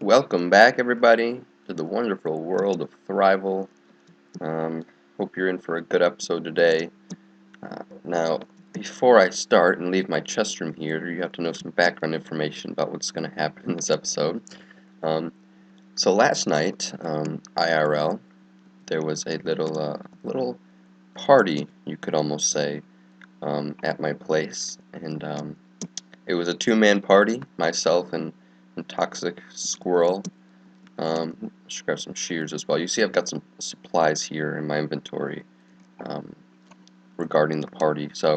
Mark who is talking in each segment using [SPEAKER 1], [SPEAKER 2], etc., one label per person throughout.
[SPEAKER 1] Welcome back, everybody, to the wonderful world of Thrival. Hope you're in for a good episode today. Now, before I start and leave my chest room here, you have to know some background information about what's going to happen in this episode. Um, so last night, IRL, there was a little party, you could almost say, at my place, and it was a two-man party, myself and Toxic Squirrel. Should grab some shears as well. You see I've got some supplies here in my inventory um, regarding the party. So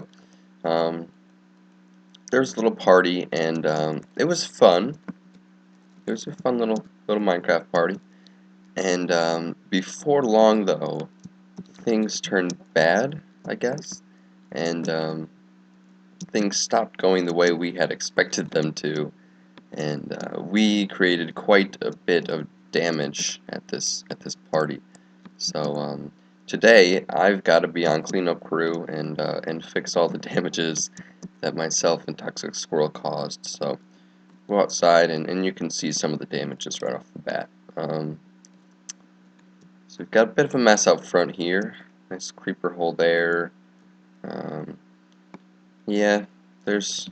[SPEAKER 1] there's a little party, and it was fun. It was a fun little Minecraft party. And before long, though, things turned bad, I guess, and things stopped going the way we had expected them to, and we created quite a bit of damage at this party. So today I've got to be on cleanup crew and fix all the damages that myself and Toxic Squirrel caused. So go outside and you can see some of the damages right off the bat. So we've got a bit of a mess out front here. Nice creeper hole there. Um, yeah, there's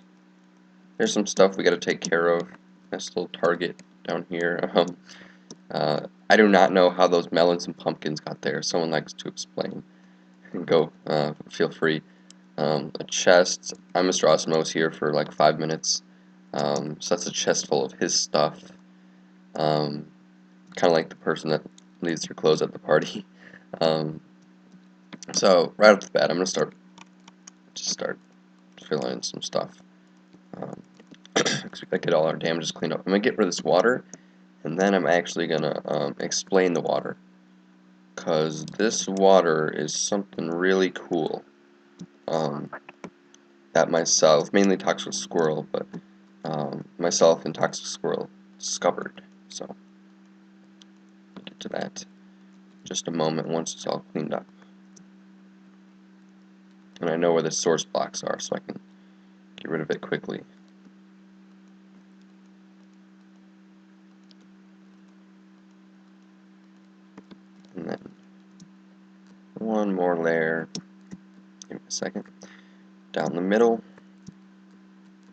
[SPEAKER 1] some stuff we got to take care of. Nice little target down here. I do not know how those melons and pumpkins got there. Someone likes to explain. Go, feel free. A chest. I'm Mr. Osmos here for like 5 minutes. So that's a chest full of his stuff. Kind of like the person that leaves their clothes at the party. So right off the bat, I'm gonna start filling in some stuff. Because we gotta get all our damages cleaned up. I'm gonna get rid of this water, and then I'm actually gonna explain the water. Because this water is something really cool. That myself, mainly Toxic Squirrel, but myself and Toxic Squirrel discovered. So, we'll get to that in just a moment once it's all cleaned up. And I know where the source blocks are, so I can get rid of it quickly. And then one more layer. Give me a second. Down the middle.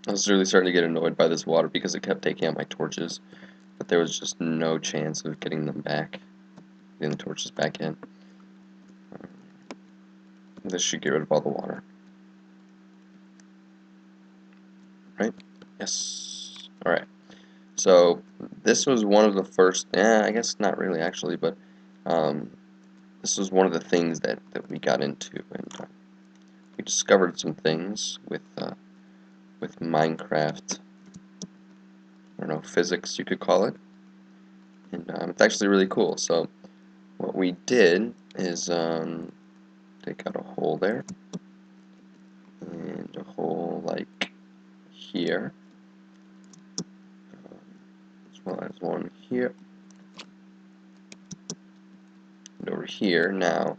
[SPEAKER 1] I was really starting to get annoyed by this water because it kept taking out my torches, but there was just no chance of getting them back, getting the torches back in. This should get rid of all the water. Right? Yes. Alright. So, this was one of the first, I guess not really actually, but this was one of the things that we got into, and we discovered some things with Minecraft, I don't know, physics you could call it, and it's actually really cool. So, what we did is take out a hole there, and a hole like here, as well as one here, and over here. Now,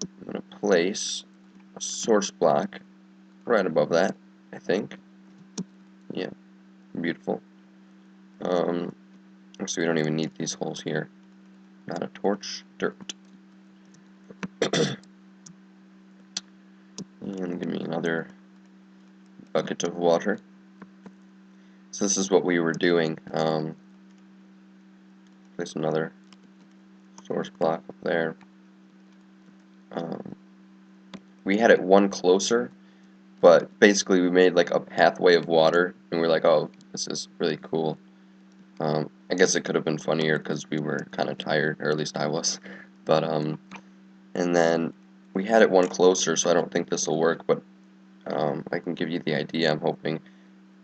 [SPEAKER 1] I'm going to place a source block right above that, I think. Yeah, beautiful. So we don't even need these holes here. Not a torch, dirt. And give me another bucket of water. So this is what we were doing. Place another source block up there. We had it one closer, but basically we made like a pathway of water, and we're like, oh, this is really cool. I guess it could have been funnier because we were kind of tired, or at least I was. But and then we had it one closer, so I don't think this will work, but I can give you the idea. I'm hoping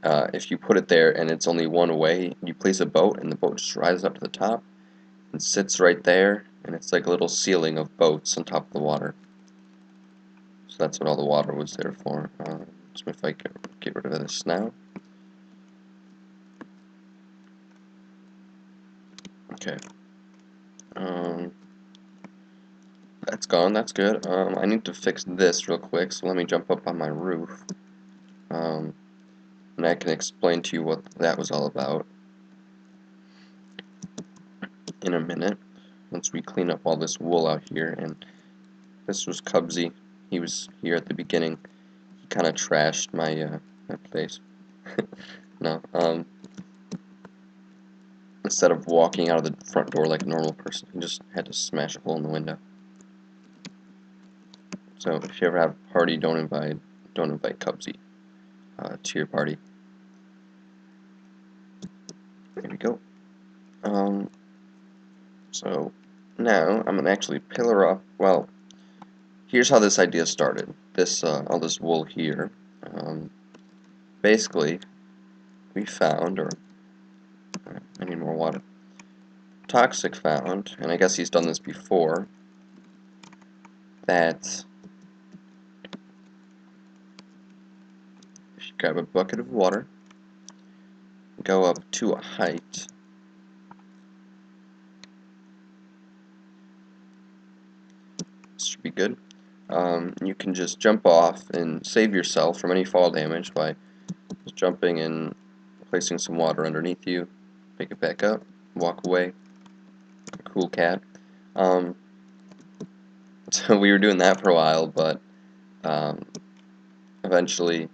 [SPEAKER 1] if you put it there and it's only one way, you place a boat and the boat just rises up to the top and sits right there, and it's like a little ceiling of boats on top of the water. So that's what all the water was there for. So if I get rid of this now. Okay. That's gone, that's good. I need to fix this real quick, so let me jump up on my roof. And I can explain to you what that was all about. in a minute once we clean up all this wool out here. And this was Cubsy. He was here at the beginning. He kind of trashed my place. No, instead of walking out of the front door like a normal person, he just had to smash a hole in the window. So if you ever have a party, don't invite Cubsy to your party. There we go. So now I'm gonna actually pillar up. Well, here's how this idea started. This all this wool here. Basically, we found, or I need more water. Toxic found, and I guess he's done this before, that if you grab a bucket of water, go up to a height, this should be good, you can just jump off and save yourself from any fall damage by just jumping and placing some water underneath you, pick it back up, walk away. Cool cat. So we were doing that for a while, but eventually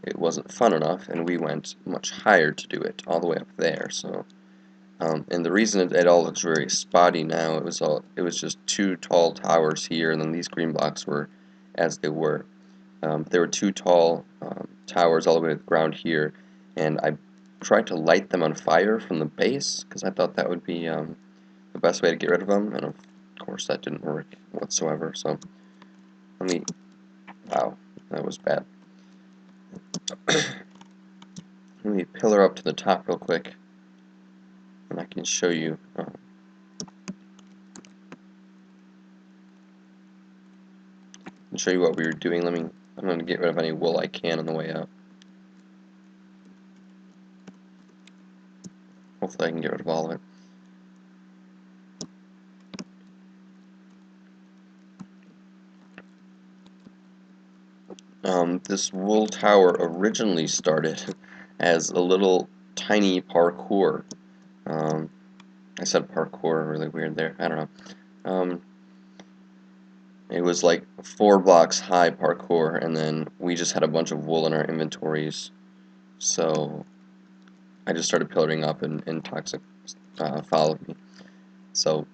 [SPEAKER 1] it wasn't fun enough, and we went much higher to do it, all the way up there. So, and the reason it all looks very spotty now, it was just two tall towers here, and then these green blocks were as they were. There were two tall towers all the way to the ground here, and I tried to light them on fire from the base because I thought that would be the best way to get rid of them, and of course that didn't work whatsoever. So wow, that was bad. Let me pillar up to the top real quick, and I can show you. What we were doing. I'm going to get rid of any wool I can on the way up. Hopefully I can get rid of all of it. This wool tower originally started as a little tiny parkour. I said parkour really weird there. I don't know. It was like 4 blocks high parkour, and then we just had a bunch of wool in our inventories, so I just started pillaring up, and Toxic followed me. So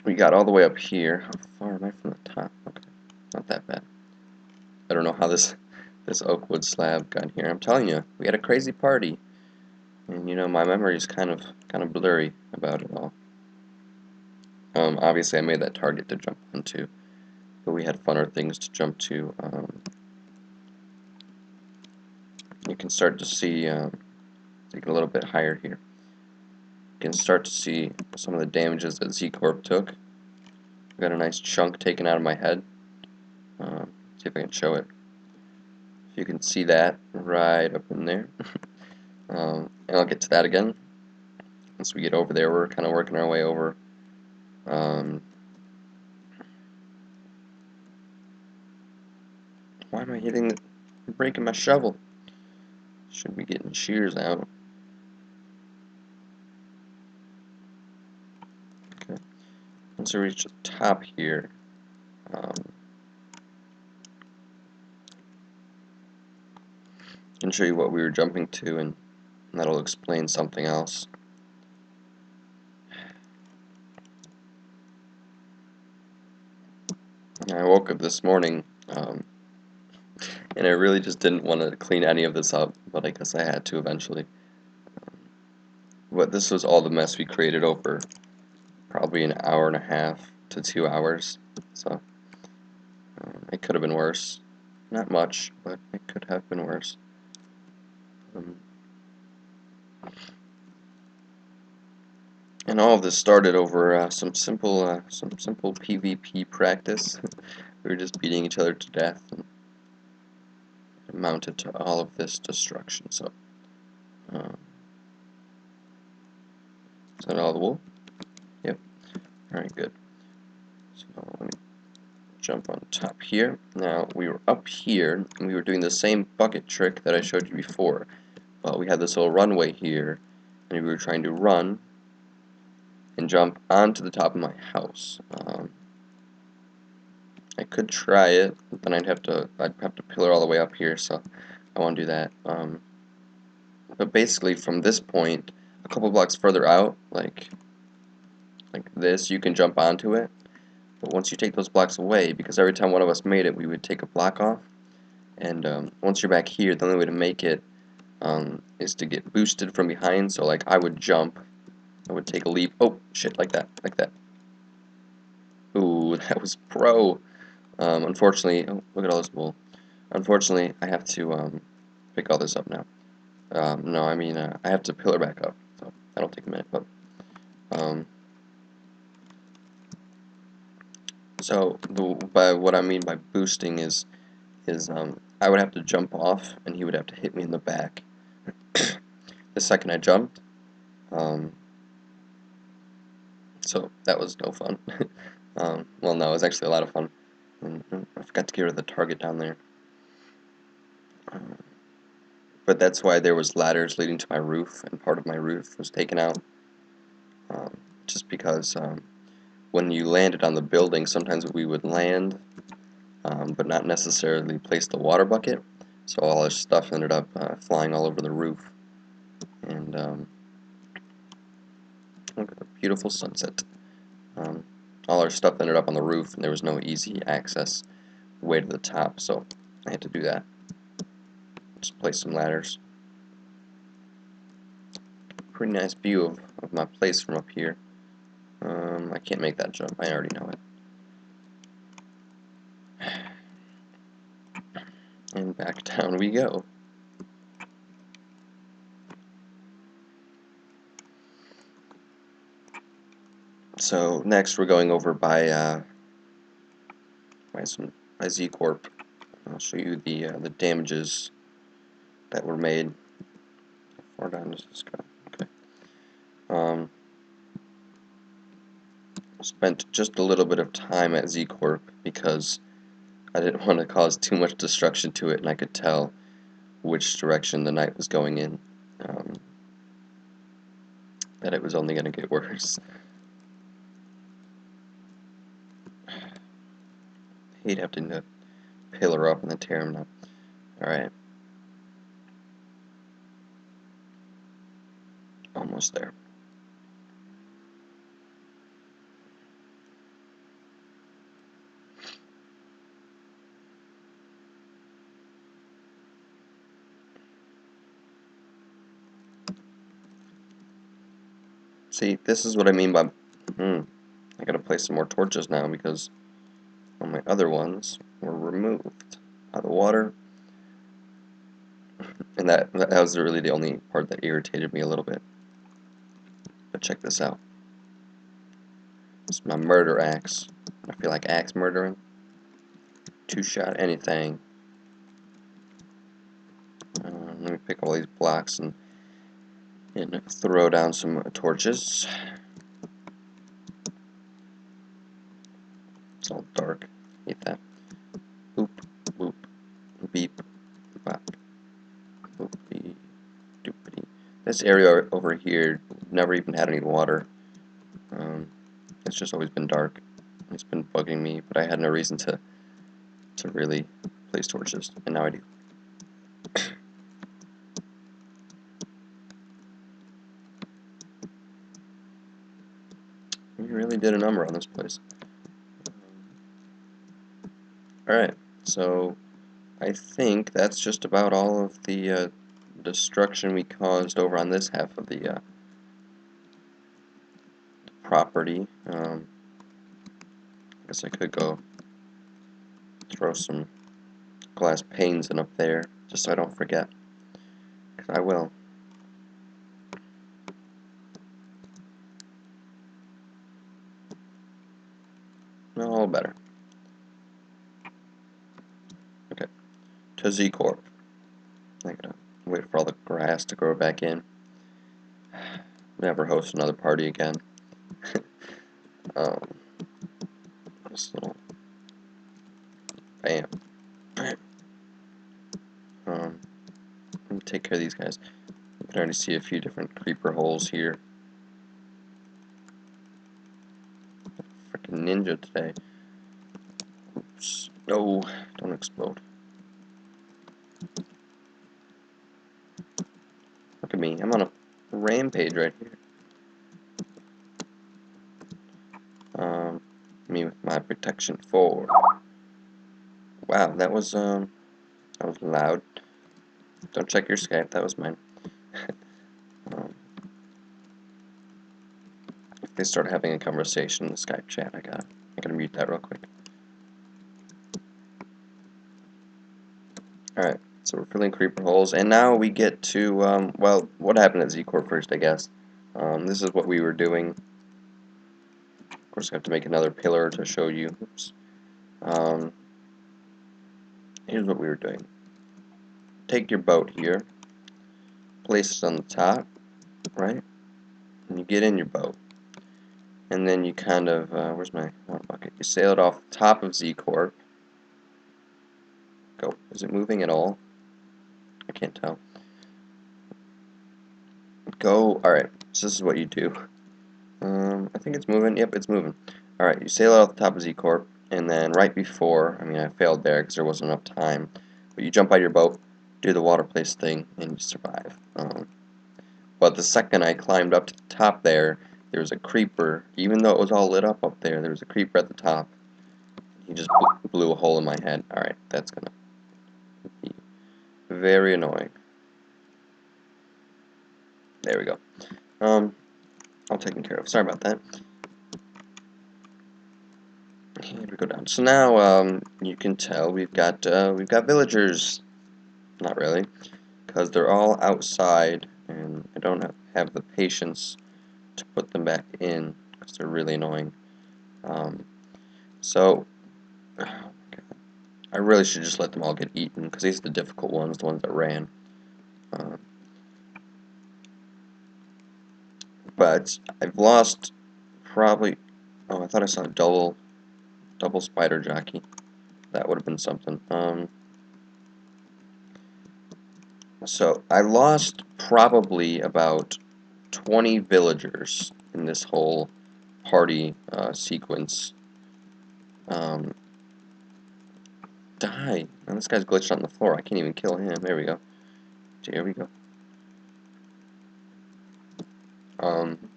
[SPEAKER 1] we got all the way up here. How far am I from the top? Okay, not that bad. I don't know how this oak wood slab got here. I'm telling you, we had a crazy party, and you know my memory is kind of blurry about it all. Obviously I made that target to jump onto, but we had funner things to jump to. You can start to see, take it a little bit higher here. You can start to see some of the damages that Z-Corp took. I got a nice chunk taken out of my head. See if I can show it. You can see that right up in there. And I'll get to that again. Once we get over there, we're kind of working our way over. Why am I breaking my shovel? Should be getting shears out. Okay. Once we reach the top here, I can show you what we were jumping to, and that'll explain something else. I woke up this morning, and I really just didn't want to clean any of this up, but I guess I had to eventually. But this was all the mess we created over probably an hour and a half to 2 hours, so it could have been worse. Not much, but it could have been worse. And all of this started over some simple PvP practice. We were just beating each other to death, and it amounted to all of this destruction. So, is that all the wool? Yep. Alright, good. So, let me jump on top here. Now, we were up here, and we were doing the same bucket trick that I showed you before. But we had this little runway here, and we were trying to run and jump onto the top of my house. I could try it, but then I'd have to pillar all the way up here, so I won't do that. But basically, from this point, a couple blocks further out, like this, you can jump onto it. But once you take those blocks away, because every time one of us made it, we would take a block off. And once you're back here, the only way to make it is to get boosted from behind. So like I would jump, I would take a leap. Oh shit, like that, like that. Ooh, that was pro. Unfortunately, oh, look at all this wool. Unfortunately, I have to pick all this up now. No, I mean I have to pillar back up. So that'll take a minute, but um, so by what I mean by boosting is I would have to jump off, and he would have to hit me in the back. The second I jumped, so that was no fun. Well, no, it was actually a lot of fun. And I forgot to get rid of the target down there. But that's why there was ladders leading to my roof, and part of my roof was taken out. Just because when you landed on the building, sometimes we would land, but not necessarily place the water bucket. So all our stuff ended up flying all over the roof. And look at the beautiful sunset. All our stuff ended up on the roof, and there was no easy access way to the top, so I had to do that. Just place some ladders. Pretty nice view of my place from up here. I can't make that jump, I already know it. And back down we go. So next we're going over by Z Corp. I'll show you the damages that were made. How far down does this go? Okay. Spent just a little bit of time at Z Corp because I didn't want to cause too much destruction to it, and I could tell which direction the night was going in. That it was only going to get worse. Hate having to pillar up and then tear them down. Alright. Almost there. See, this is what I mean by I gotta place some more torches now because all my other ones were removed out of the water. And that was really the only part that irritated me a little bit. But check this out. It's my murder axe. I feel like axe murdering. Two-shot anything. Let me pick all these blocks and throw down some torches. It's all dark. Hate that. Boop, boop, beep, bop, boopity, doopity. This area over here never even had any water. It's just always been dark. It's been bugging me, but I had no reason to really place torches, and now I do. We really did a number on this place. Alright, so I think that's just about all of the destruction we caused over on this half of the property. I guess I could go throw some glass panes in up there, just so I don't forget. 'Cause I will. No, better. Okay. To Z Corp. I gotta wait for all the grass to grow back in. Never host another party again. This little bam. Let me take care of these guys. You can already see a few different creeper holes here. freaking ninja today. Oops. No, don't explode. Look at me. I'm on a rampage right here. Me with my protection 4. Wow, that was loud. Don't check your Skype. That was mine. If they start having a conversation in the Skype chat, I gotta mute that real quick. Alright, so we're filling creeper holes, and now we get to, well, what happened at Z-Corp first, I guess. This is what we were doing. Of course, I have to make another pillar to show you. Oops. Here's what we were doing. Take your boat here, place it on the top, right? And you get in your boat. And then you kind of, where's my water bucket? You sail it off the top of Z-Corp. Go. Is it moving at all? I can't tell. Go. Alright, so this is what you do. I think it's moving. Yep, it's moving. Alright, you sail it off the top of Z-Corp, and then right before, I mean, I failed there because there wasn't enough time, but you jump out of your boat, do the water place thing, and you survive. But the second I climbed up to the top there was a creeper. Even though it was all lit up there, there was a creeper at the top. He just blew a hole in my head. Alright, that's gonna be very annoying. There we go. All taken care of. Sorry about that. Here we go down. So now, you can tell we've got villagers. Not really, because they're all outside, and I don't have the patience to put them back in because they're really annoying. So oh my God, I really should just let them all get eaten because these are the difficult ones, the ones that ran. But I've lost probably. Oh, I thought I saw a double spider jockey. That would have been something. So I lost probably about 20 villagers in this whole party sequence. Die! Now this guy's glitched on the floor. I can't even kill him. There we go. Here we go.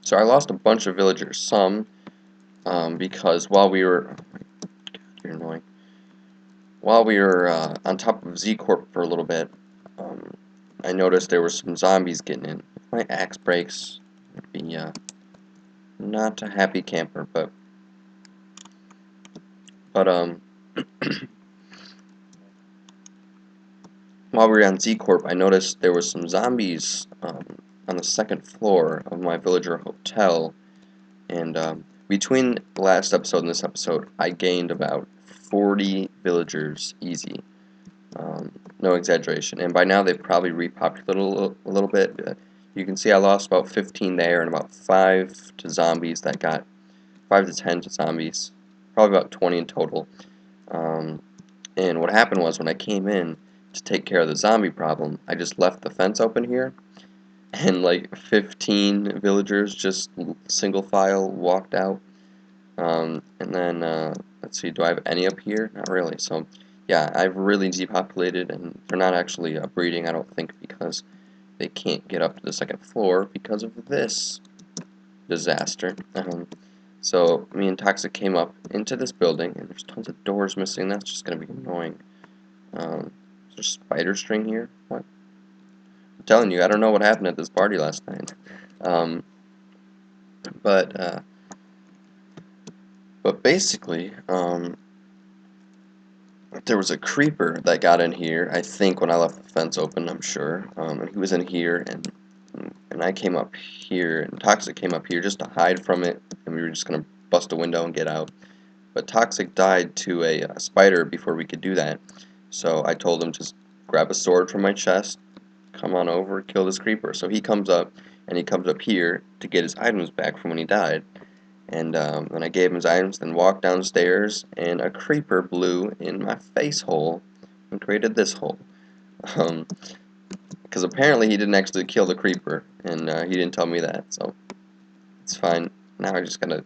[SPEAKER 1] So I lost a bunch of villagers. Some because while we were, oh my God, you're annoying. While we were on top of Z-Corp for a little bit, I noticed there were some zombies getting in. If my axe breaks, I'd be not a happy camper, but while we were on Z-Corp, I noticed there was some zombies on the second floor of my villager hotel, and between the last episode and this episode, I gained about 40 villagers easy. No exaggeration. And by now they've probably repopulated a little bit. You can see I lost about 15 there and about 5 to zombies that got 5 to 10 to zombies. Probably about 20 in total. And what happened was when I came in to take care of the zombie problem, I just left the fence open here. And like 15 villagers just single file walked out. And then, let's see, do I have any up here? Not really. So, yeah, I've really depopulated, and they're not actually breeding, I don't think, because they can't get up to the second floor because of this disaster. So, me and Toxic came up into this building, and there's tons of doors missing. That's just going to be annoying. There's spider string here? What? I'm telling you, I don't know what happened at this party last night. But basically, there was a creeper that got in here, I think, when I left the fence open, I'm sure. And he was in here, and I came up here, and Toxic came up here just to hide from it, and we were just going to bust a window and get out. But Toxic died to a spider before we could do that, so I told him to grab a sword from my chest, come on over, kill this creeper. So he comes up, and he comes up here to get his items back from when he died. And then I gave him his items, then walked downstairs, and a creeper blew in my face hole and created this hole. Because apparently he didn't actually kill the creeper, and he didn't tell me that, so it's fine. Now I just gotta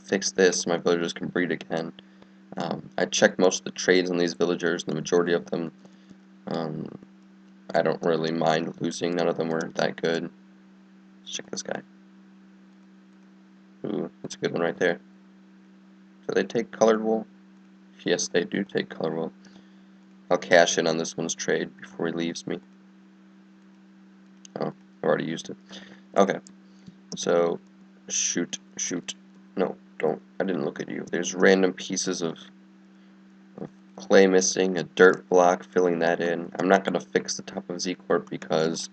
[SPEAKER 1] fix this, my villagers can breed again. I checked most of the trades on these villagers, and the majority of them, I don't really mind losing. None of them were that good. Let's check this guy. Ooh, that's a good one right there. Do they take colored wool? Yes, they do take colored wool. I'll cash in on this one's trade before he leaves me. Oh, I've already used it. Okay, so shoot. No, don't. I didn't look at you. There's random pieces of clay missing, a dirt block, filling that in. I'm not going to fix the top of Z-Corp because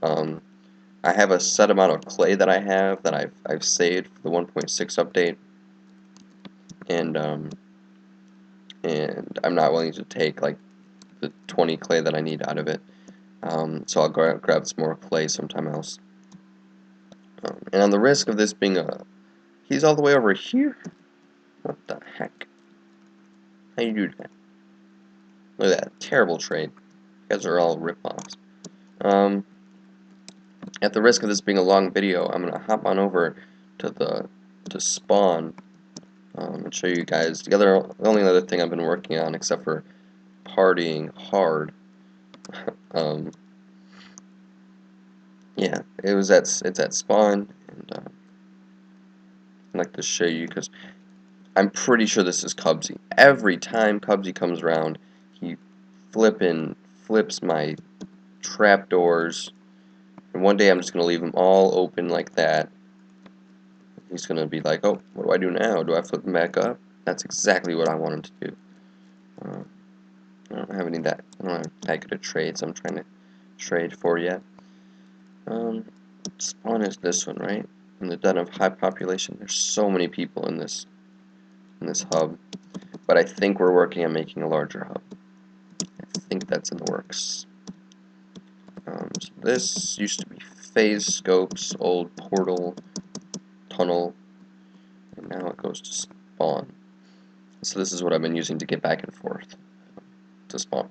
[SPEAKER 1] I have a set amount of clay that I have that I've saved for the 1.6 update, and I'm not willing to take like the 20 clay that I need out of it. So I'll grab some more clay sometime else. And on the risk of this being he's all the way over here? What the heck? How you do that? Look at that, terrible trade. You guys are all rip-offs. At the risk of this being a long video, I'm gonna hop on over to spawn and show you guys the only other thing I've been working on, except for partying hard. Yeah, it's at spawn, and I'd like to show you because I'm pretty sure this is Cubsy. Every time Cubsy comes around, he flips my trapdoors, and one day I'm just gonna leave them all open like that. He's gonna be like, "Oh, what do I do now? Do I flip them back up?" That's exactly what I want him to do. I don't have I don't have that good of trades I'm trying to trade for yet. Spawn is this one, right? In the den of high population. There's so many people in this hub, but I think we're working on making a larger hub. I think that's in the works. So this used to be phase scopes, old portal tunnel, and now it goes to spawn. So this is what I've been using to get back and forth to spawn.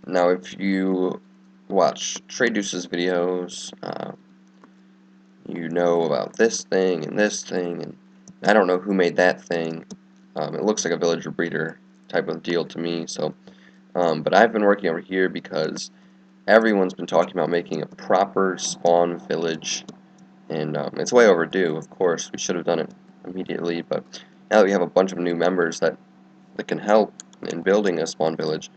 [SPEAKER 1] Now if you watch Traduce's videos, you know about this thing, and I don't know who made that thing. It looks like a villager breeder type of deal to me, so, but I've been working over here because everyone's been talking about making a proper spawn village, and it's way overdue, of course. We should have done it immediately, but now that we have a bunch of new members that can help in building a spawn village,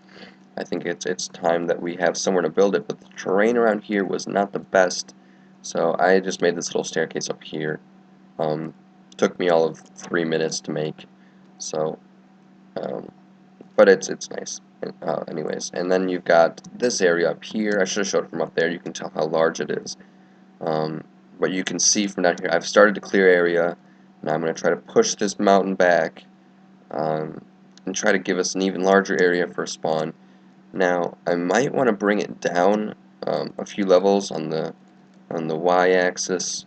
[SPEAKER 1] I think it's time that we have somewhere to build it, but the terrain around here was not the best, so I just made this little staircase up here. Took me all of 3 minutes to make, so, but it's nice. Anyways, and then you've got this area up here. I should have showed it from up there. You can tell how large it is. But you can see from down here, I've started to clear area. Now I'm going to try to push this mountain back and try to give us an even larger area for a spawn. Now I might want to bring it down a few levels on the y-axis,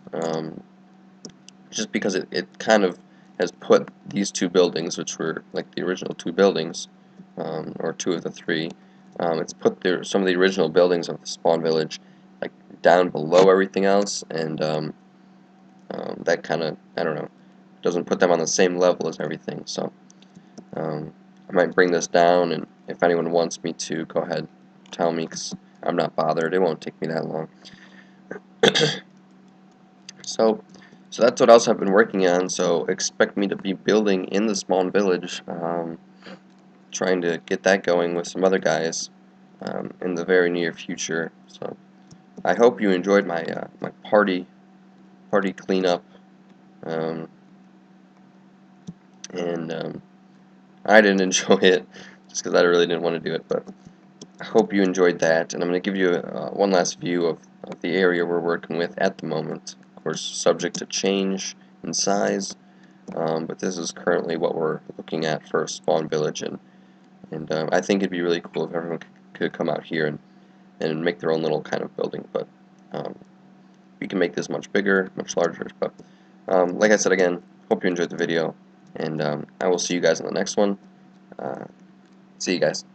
[SPEAKER 1] just because it kind of has put these two buildings, which were like the original two buildings, or two of the three. It's put some of the original buildings of the spawn village like down below everything else, and that kind of, I don't know, doesn't put them on the same level as everything. So I might bring this down, and if anyone wants me to, go ahead, tell me, because I'm not bothered. It won't take me that long. So that's what else I've been working on. So expect me to be building in the spawn village, trying to get that going with some other guys in the very near future. So I hope you enjoyed my my party cleanup, and I didn't enjoy it just because I really didn't want to do it, but I hope you enjoyed that, and I'm going to give you one last view of the area we're working with at the moment. Of course, subject to change in size, but this is currently what we're looking at for a spawn village, and I think it'd be really cool if everyone could come out here and make their own little kind of building, but we can make this much bigger, much larger. But like I said again, hope you enjoyed the video, and I will see you guys in the next one. See you guys.